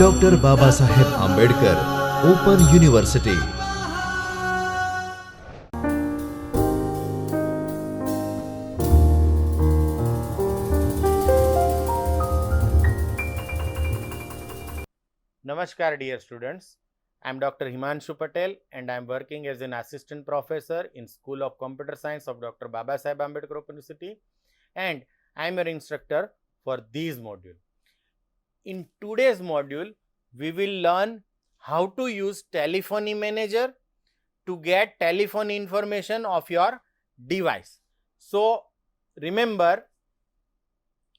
Doctor Babasaheb Ambedkar open university. Namaskar dear students, I am Dr. Himanshu Patel and I am working as an assistant professor in School of Computer Science of Dr. Babasaheb Ambedkar Open University, and I am your instructor for this module. In today's module, we will learn how to use telephony manager to get telephone information of your device. So remember,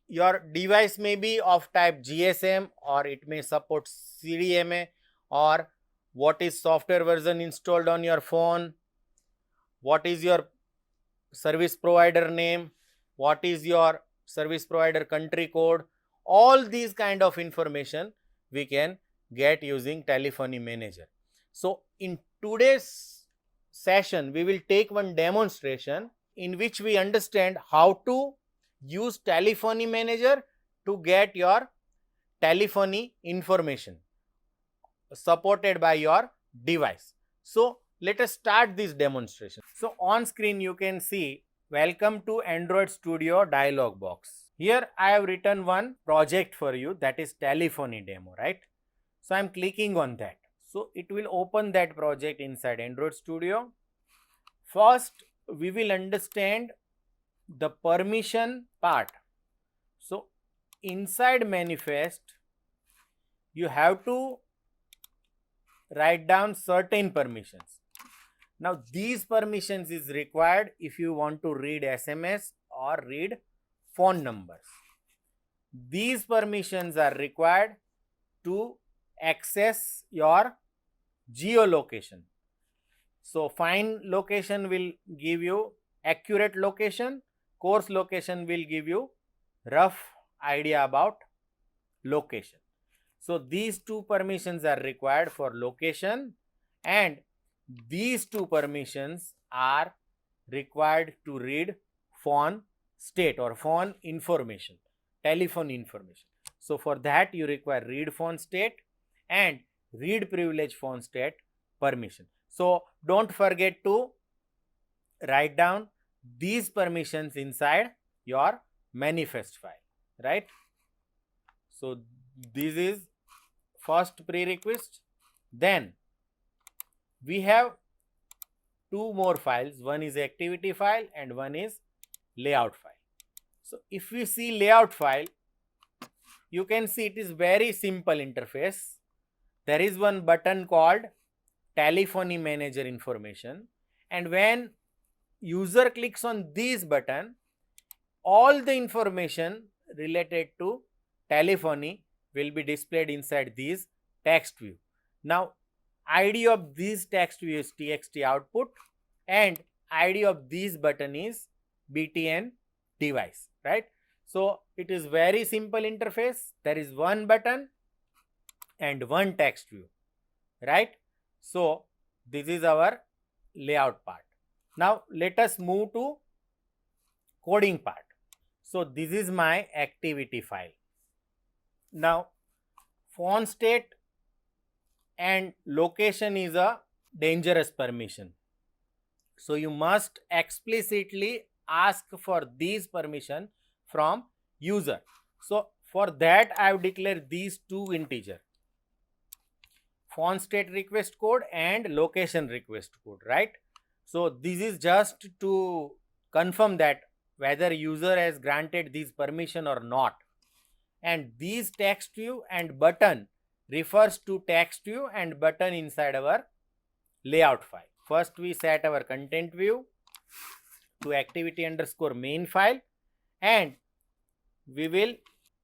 your device may be of type GSM or it may support CDMA, or what is software version installed on your phone, what is your service provider name, what is your service provider country code. All these kind of information we can get using telephony manager. So in today's session we will take one demonstration in which we understand how to use telephony manager to get your telephony information supported by your device. So let us start this demonstration. So on screen you can see welcome to Android Studio dialog box. Here I have written one project for you, that is telephony demo, right? So I am clicking on that. So it will open that project inside Android Studio. First we will understand the permission part. So inside manifest you have to write down certain permissions. Now these permissions is required if you want to read SMS or read phone numbers. These permissions are required to access your geolocation. So find location will give you accurate location, course location will give you rough idea about location. So these two permissions are required for location, and these two permissions are required to read phone state or phone information, telephone information. So for that you require read phone state and read privilege phone state permission. So don't forget to write down these permissions inside your manifest file, right? So this is first prerequisite. Then we have two more files, one is activity file and one is layout file. So if we see layout file, you can see it is very simple interface. There is one button called telephony manager information, and when user clicks on this button, all the information related to telephony will be displayed inside this text view. Now ID of this text view is txt output and ID of this button is btn device, right? So it is very simple interface. There is one button and one text view, right? So this is our layout part. Now let us move to coding part. So this is my activity file. Now phone state and location is a dangerous permission. So you must explicitly ask for these permission from user. So for that I have declared these two integer, phone state request code and location request code, right? So this is just to confirm that whether user has granted this permission or not. And these text view and button refers to text view and button inside our layout file. First we set our content view to activity underscore main file, and we will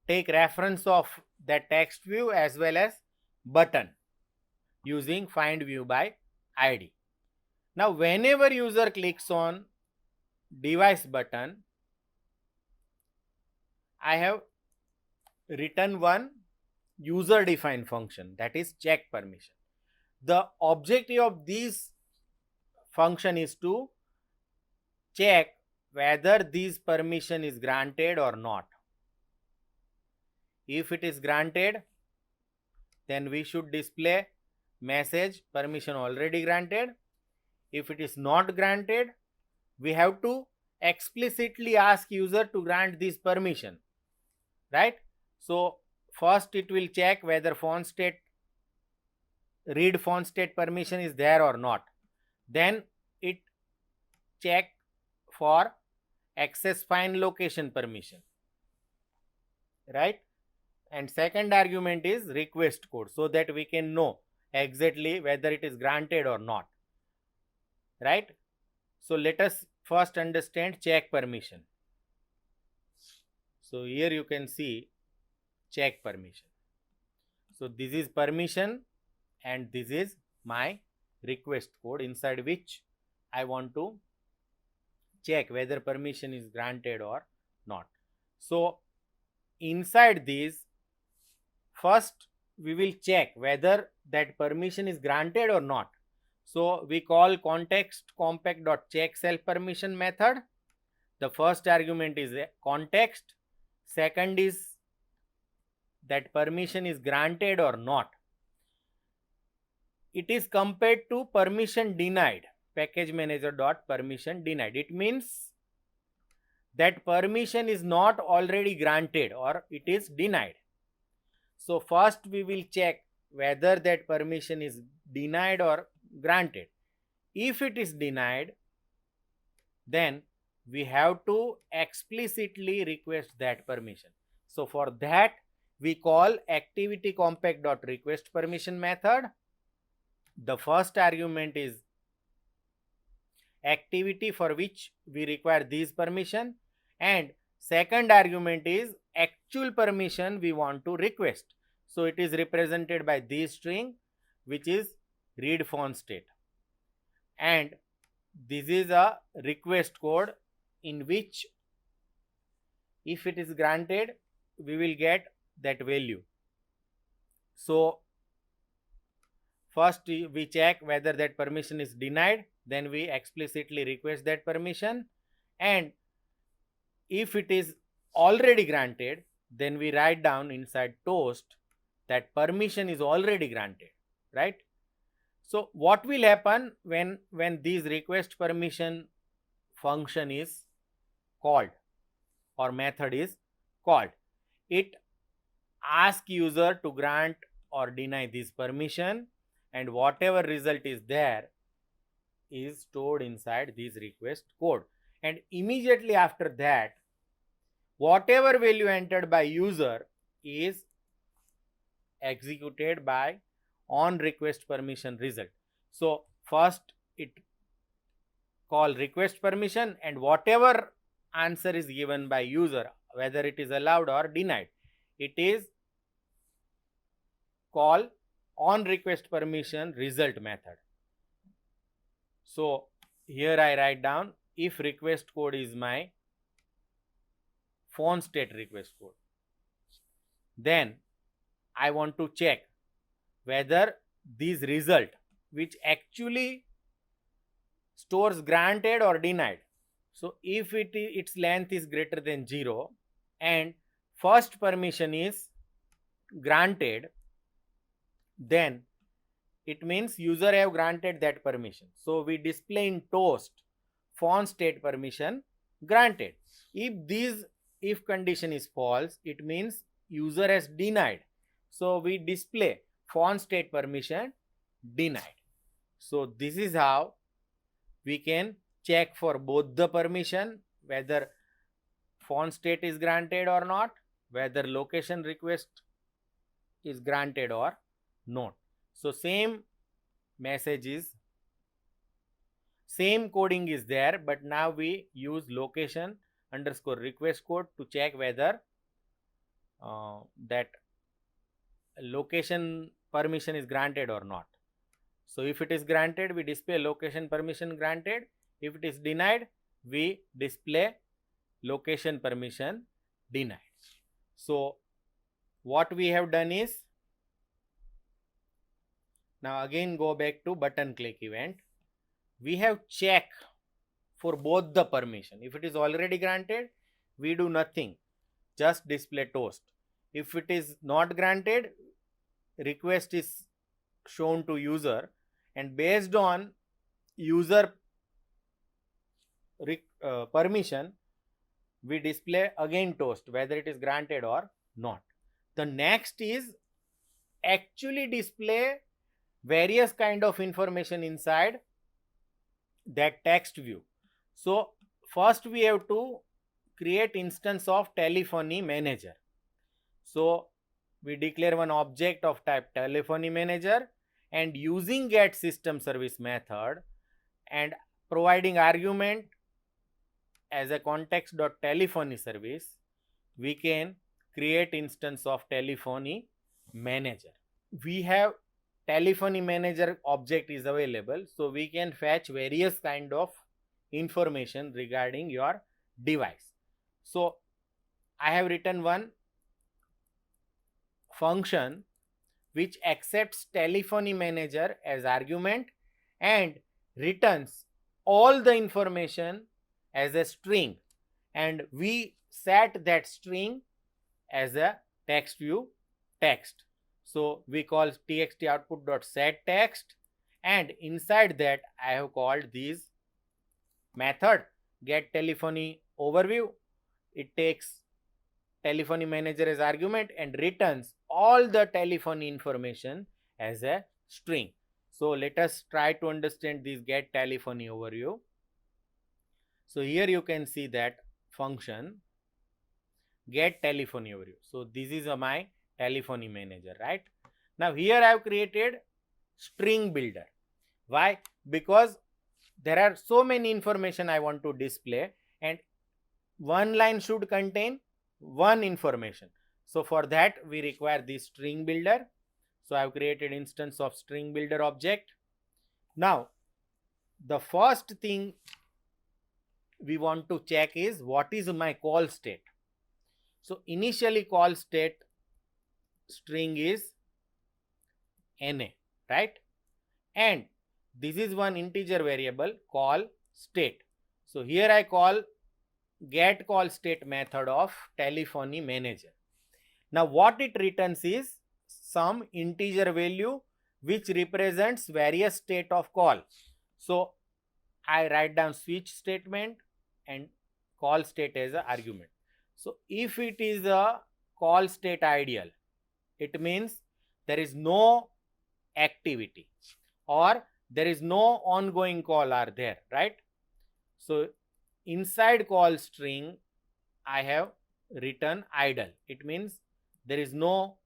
take reference of that text view as well as button using find view by ID. Now whenever user clicks on device button, I have written one user defined function, that is check permission. The objective of this function is to check whether this permission is granted or not. If it is granted, then we should display message permission already granted. If it is not granted, we have to explicitly ask user to grant this permission, right? So first it will check whether font state read font state permission is there or not. Then it check for access find location permission, right? And second argument is request code, so that we can know exactly whether it is granted or not, right? So let us first understand check permission. So here you can see check permission. So this is permission and this is my request code, inside which I want to check whether permission is granted or not. So inside this, first we will check whether that permission is granted or not. So we call context compact.check self permission method. The first argument is a context, second is that permission is granted or not. It is compared to permission denied, package manager dot permission denied. It means that permission is not already granted or it is denied. So first we will check whether that permission is denied or granted. If it is denied, then we have to explicitly request that permission. So for that we call activity compact.request permission method. The first argument is activity for which we require this permission, and second argument is actual permission we want to request. So it is represented by this string, which is read font state, and this is a request code in which if it is granted we will get that value. So first we check whether that permission is denied, then we explicitly request that permission, and if it is already granted, then we write down inside toast that permission is already granted, right? So what will happen when this request permission function is called or method is called? It asks user to grant or deny this permission, and whatever result is there is stored inside this request code. And immediately after that, whatever value entered by user is executed by on request permission result. So first it call request permission, and whatever answer is given by user, whether it is allowed or denied, it is call on request permission result method. So here I write down if request code is my font state request code, then I want to check whether this result, which actually stores granted or denied. So if its length is greater than 0 and first permission is granted, then it means user have granted that permission. So we display in toast font state permission granted. If condition is false, it means user has denied. So we display font state permission denied. So this is how we can check for both the permission, whether font state is granted or not, whether location request is granted or not. So same coding is there, but now we use location underscore request code to check whether that location permission is granted or not. So if it is granted, we display location permission granted. If it is denied, we display location permission denied. So what we have done is, now again go back to button click event. We have check for both the permission. If it is already granted, we do nothing, just display toast. If it is not granted, request is shown to user, and based on user permission, we display again toast whether it is granted or not. The next is actually display various kind of information inside that text view. So first we have to create instance of telephony manager. So we declare one object of type telephony manager, and using get system service method and providing argument as a context.telephony service, we can create instance of telephony manager. We have telephony manager object is available, so we can fetch various kind of information regarding your device. So I have written one function which accepts telephony manager as argument and returns all the information as a string, and we set that string as a text view text. So we call txt output.set text, and inside that I have called this method get telephony overview. It takes telephony manager as argument and returns all the telephony information as a string. So let us try to understand this get telephony overview. So here you can see that function get telephony overview. So this is my telephony manager, right? Now here I have created string builder. Why? Because there are so many information I want to display, and one line should contain one information. So for that we require this string builder. So I have created instance of string builder object. Now the first thing we want to check is what is my call state. So initially call state string is NA, right? And this is one integer variable call state. So here I call get call state method of telephony manager. Now what it returns is some integer value which represents various state of call. So I write down switch statement and call state as an argument. So if it is a call state ideal, it means there is no activity or there is no ongoing call are there, right? So inside call string I have written idle. It means there is no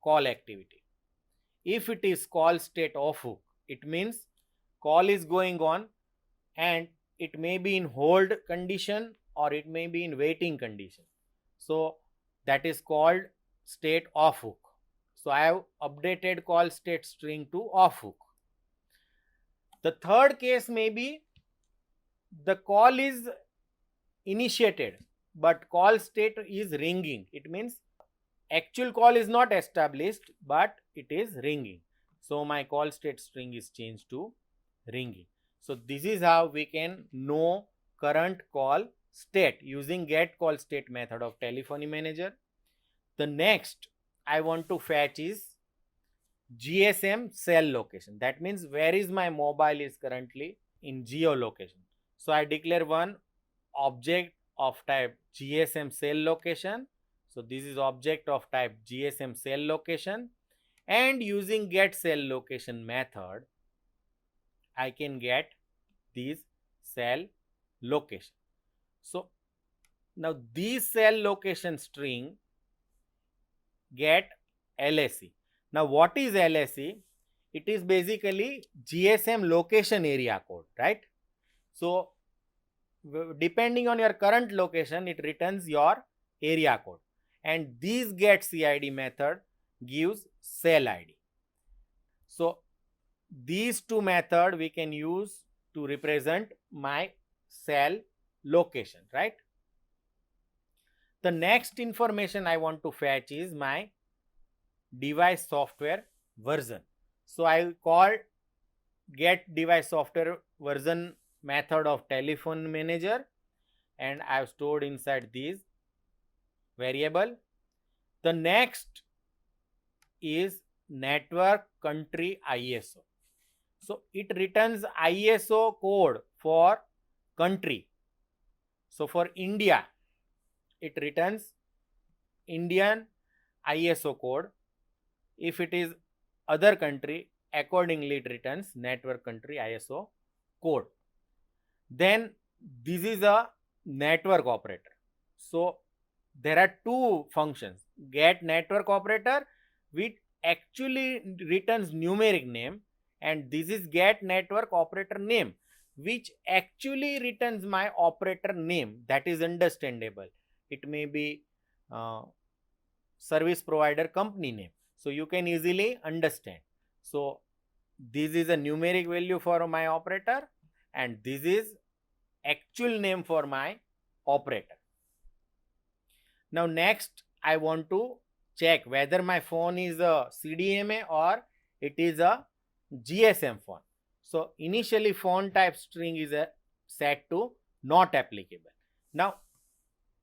call activity. If it is call state off hook, it means call is going on and it may be in hold condition or it may be in waiting condition. So that is called state off hook. So I have updated call state string to off hook. The third case may be the call is initiated but call state is ringing. It means actual call is not established but it is ringing. So my call state string is changed to ringing. So this is how we can know current call state using get call state method of telephony manager. The next I want to fetch is GSM cell location. That means where is my mobile is currently in geolocation. So I declare one object of type GSM cell location. So this is object of type GSM cell location, and using get cell location method I can get this cell location. So now this cell location string get LSE. Now what is LSE? It is basically GSM location area code, right? So depending on your current location it returns your area code, and this get CID method gives cell ID. So these two methods we can use to represent my cell location, right? The next information I want to fetch is my device software version. So I call get device software version method of telephone manager, and I have stored inside this variable. The next is network country ISO. So it returns ISO code for country. So for India, it returns Indian ISO code. If it is other country, accordingly it returns network country ISO code. Then this is a network operator. So there are two functions. Get network operator, which actually returns numeric name, and this is get network operator name, which actually returns my operator name. That is understandable. It may be service provider company name, so you can easily understand. So this is a numeric value for my operator, and this is actual name for my operator. Now next I want to check whether my phone is a CDMA or it is a GSM phone. So initially phone type string is set to not applicable. Now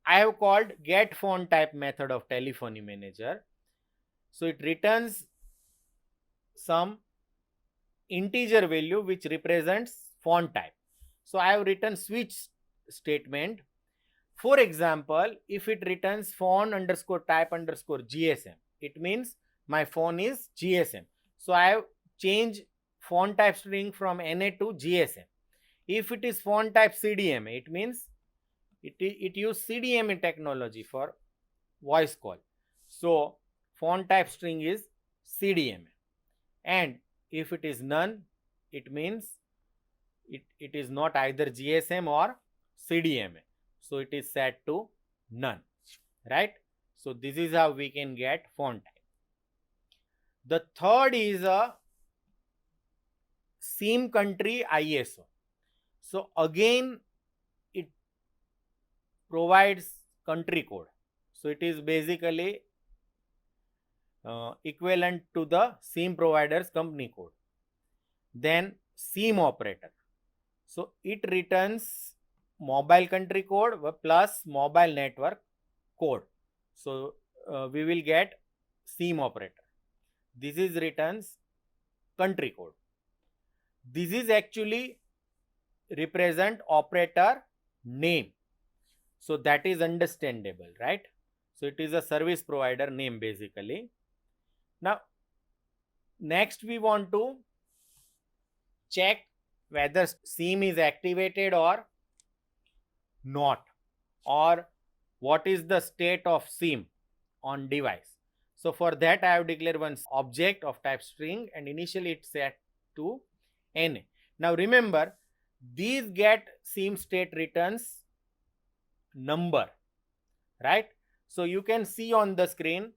I have called get phone type method of telephony manager. So it returns some integer value which represents phone type. So I have written switch statement. For example, if it returns phone underscore type underscore GSM, it means my phone is GSM. So I have changed phone type string from NA to GSM. If it is phone type CDMA, it means it use CDMA technology for voice call. So phone type string is CDMA. And if it is none, it means it is not either GSM or CDMA. So it is set to none, right? So this is how we can get phone type. The third is a SIM country ISO. So again, it provides country code. So it is basically equivalent to the SIM provider's company code. Then SIM operator. So it returns mobile country code plus mobile network code. So we will get SIM operator. This is returns country code. This is actually represent operator name. So that is understandable, right? So it is a service provider name basically. Now next we want to check whether SIM is activated or not, or what is the state of SIM on device. So for that I have declared one object of type string, and initially it's set to NA. Now remember, these get SIM state returns number, right? So you can see on the screen,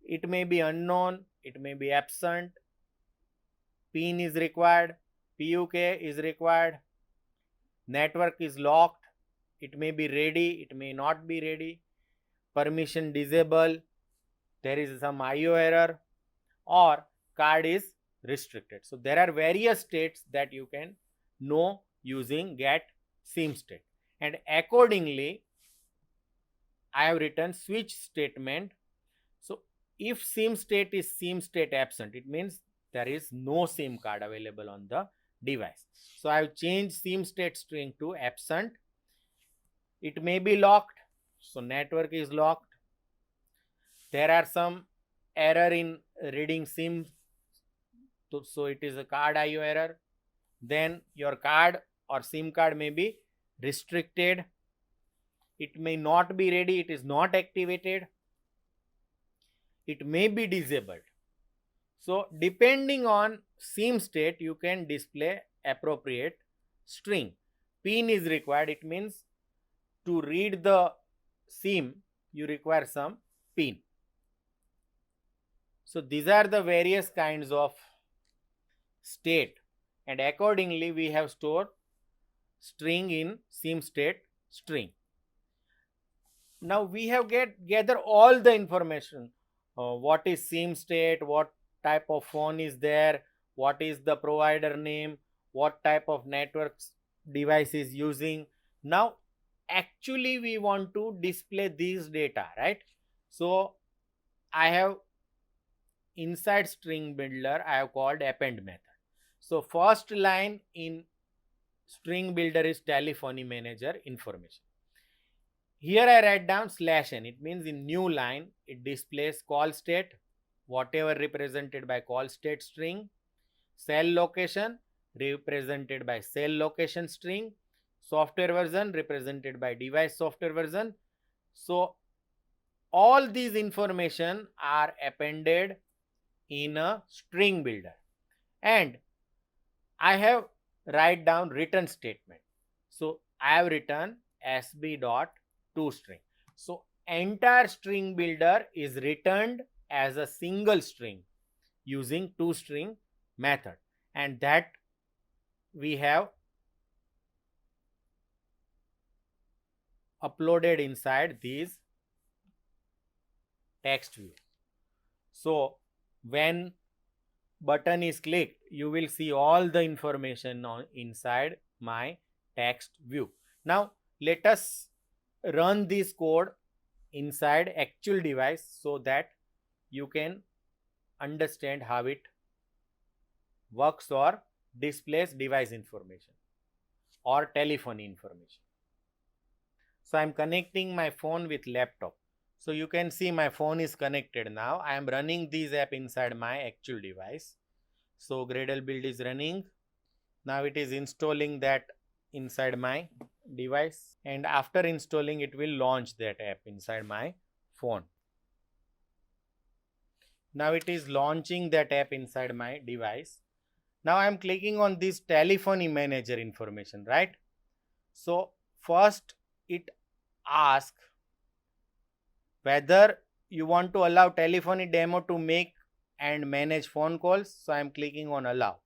it may be unknown, it may be absent, PIN is required, PUK is required, network is locked, it may be ready, it may not be ready, permission disable, there is some IO error, or card is restricted. So there are various states that you can know using get SIM state, and accordingly I have written switch statement. So if SIM state is SIM state absent, it means there is no SIM card available on the device. So I have changed SIM state string to absent. It may be locked, so network is locked. There are some error in reading SIM, so it is a card IO error. Then your card or SIM card may be restricted. It may not be ready, it is not activated. It may be disabled. So depending on SIM state, you can display appropriate string. PIN is required, it means to read the SIM, you require some PIN. So these are the various kinds of state, and accordingly we have stored string in SIM state string. Now we have gather all the information. What is SIM state, what type of phone is there, what is the provider name, what type of networks device is using. Now actually we want to display these data, right? So I have inside string builder, I have called append method. So first line in string builder is telephony manager information. Here I write down /n. It means in new line, it displays call state, whatever represented by call state string, cell location represented by cell location string, software version represented by device software version. So all these information are appended in a string builder, and I have write down return statement. So I have written sb.toString. So entire string builder is returned as a single string using toString method, and that we have uploaded inside these text view. So when button is clicked, you will see all the information on inside my text view. Now let us run this code inside actual device so that you can understand how it works or displays device information or telephony information. So I am connecting my phone with laptop. So you can see my phone is connected now. I am running this app inside my actual device. So Gradle build is running. Now it is installing that inside my device, and after installing it will launch that app inside my phone. Now it is launching that app inside my device. Now I am clicking on this telephony manager information, right? So first it asks whether you want to allow telephony demo to make and manage phone calls. So I am clicking on allow.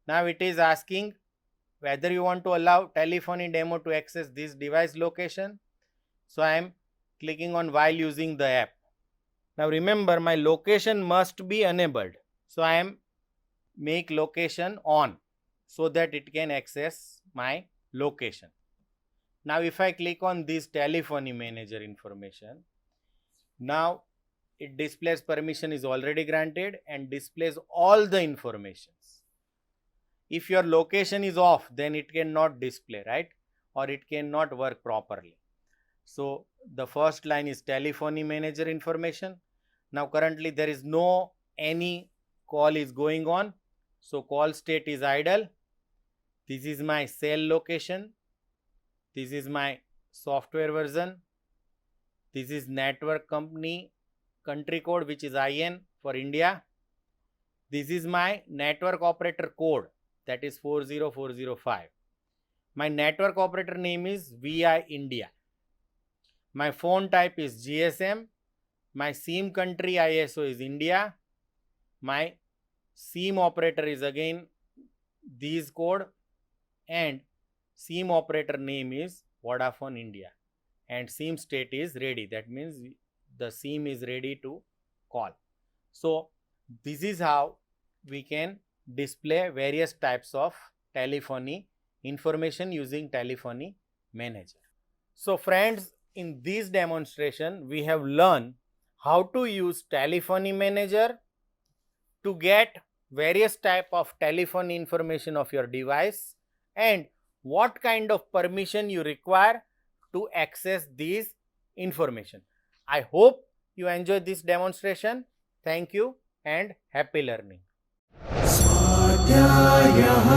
Now it is asking whether you want to allow telephony demo to access this device location. So I am clicking on while using the app. Now remember, my location must be enabled. So I am make location on so that it can access my location. Now if I click on this telephony manager information, now it displays permission is already granted and displays all the informations. If your location is off, then it cannot display, right? Or it cannot work properly. So the first line is telephony manager information. Now currently there is no any call is going on. So call state is idle. This is my cell location. This is my software version. This is network company country code, which is IN for India. This is my network operator code, that is 40405. My network operator name is VI India. My phone type is GSM. My SIM country ISO is India. My SIM operator is again these code, and SIM operator name is Vodafone India, and SIM state is ready. That means the SIM is ready to call. So this is how we can display various types of telephony information using telephony manager. So friends, in this demonstration we have learned how to use telephony manager to get various type of telephony information of your device and what kind of permission you require to access these information. I hope you enjoyed this demonstration. Thank you and happy learning. स्वाध्यायः